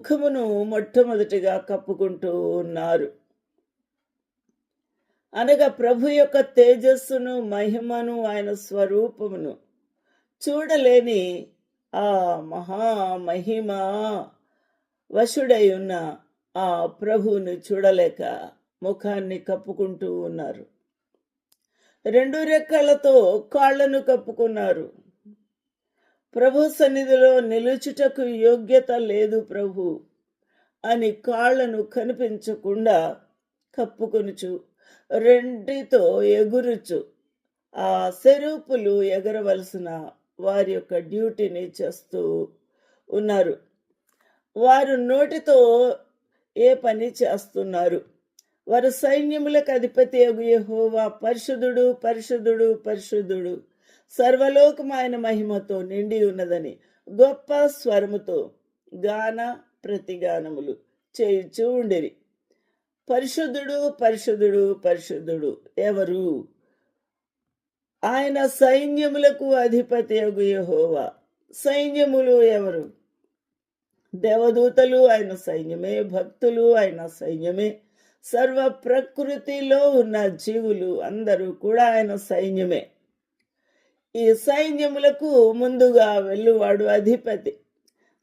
ముఖమును మొట్టమొదటిగా కప్పుకుంటూ ఉన్నారు. అనగా ప్రభు యొక్క తేజస్సును, మహిమను, ఆయన స్వరూపమును చూడలేని ఆ మహామహిమ వశుడై ఉన్న ఆ ప్రభువును చూడలేక ముఖాన్ని కప్పుకుంటూ ఉన్నారు. రెండు రెక్కలతో కాళ్లను కప్పుకున్నారు. ప్రభు సన్నిధిలో నిలుచుటకు యోగ్యత లేదు ప్రభు అని కాళ్లను కనిపించకుండా కప్పుకొనుచు రెండితో ఎగురుచు ఆ సెరూపులు ఎగరవలసిన వారి యొక్క డ్యూటీని చేస్తూ ఉన్నారు. వారు నోటితో ఏ పని చేస్తున్నారు? వారు సైన్యములకు అధిపతి యెహోవా పరిశుద్ధుడు, పరిశుద్ధుడు, పరిశుద్ధుడు, సర్వలోకము ఆయన మహిమతో నిండి ఉన్నదని గొప్ప స్వరముతో గాన ప్రతిగానములు చేయుచూ ఉండిరి. పరిశుద్ధుడు, పరిశుద్ధుడు, పరిశుద్ధుడు ఎవరు? ఆయన సైన్యములకు అధిపతి యెహోవా. సైన్యములు ఎవరు? దేవదూతలు ఆయన సైన్యమే, భక్తులు ఆయన సైన్యమే, సర్వ ప్రకృతిలో ఉన్న జీవులు అందరూ కూడా ఆయన సైన్యమే. ఈ సైన్యములకు ముందుగా వెళ్ళువాడు అధిపతి.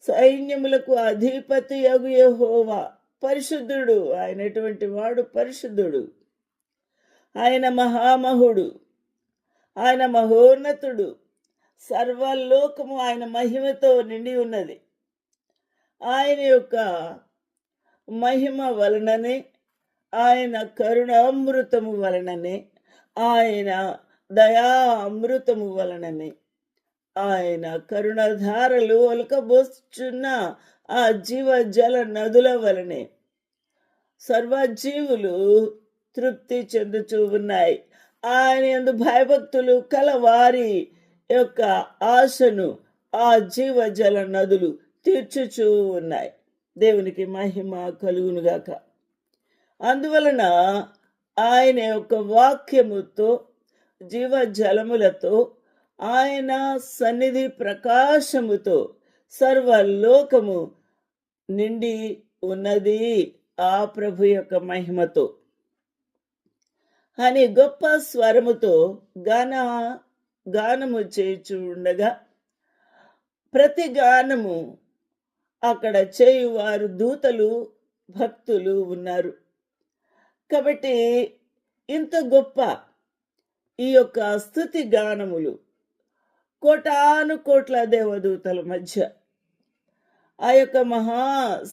సైన్యములకు అధిపతి యెహోవా పరిశుద్ధుడు. ఆయన ఎటువంటి వాడు? పరిశుద్ధుడు. ఆయన మహామహుడు, ఆయన మహోన్నతుడు. సర్వలోకము ఆయన మహిమతో నిండి ఉన్నది. ఆయన యొక్క మహిమ వలననే, ఆయన కరుణామృతము వలననే, ఆయన దయా అమృతము వలననే, ఆయన కరుణధారలు ఒలకబోస్తున్న ఆ జీవ జల నదుల వలనే సర్వజీవులు తృప్తి చెందుతూ ఉన్నాయి. ఆయన యందు భయభక్తులు కల వారి యొక్క ఆశను ఆ జీవ జల నదులు తీర్చుచూ ఉన్నాయి. దేవునికి మహిమ కలుగునుగాక. అందువలన ఆయన యొక్క వాక్యముతో, జీవజలములతో, ఆయన సన్నిధి ప్రకాశముతో సర్వలోకము నిండి ఉన్నది ఆ ప్రభు యొక్క మహిమతో అని గొప్ప స్వరముతో గానము చేయుచూ ఉండగా, ప్రతి గానము అక్కడ చేయువారు దూతలు, భక్తులు ఉన్నారు. కాబట్టి ఇంత గొప్ప ఈ యొక్క స్తుతి గానములు కోటాను కోట్ల దేవదూతల మధ్య ఆ యొక్క మహా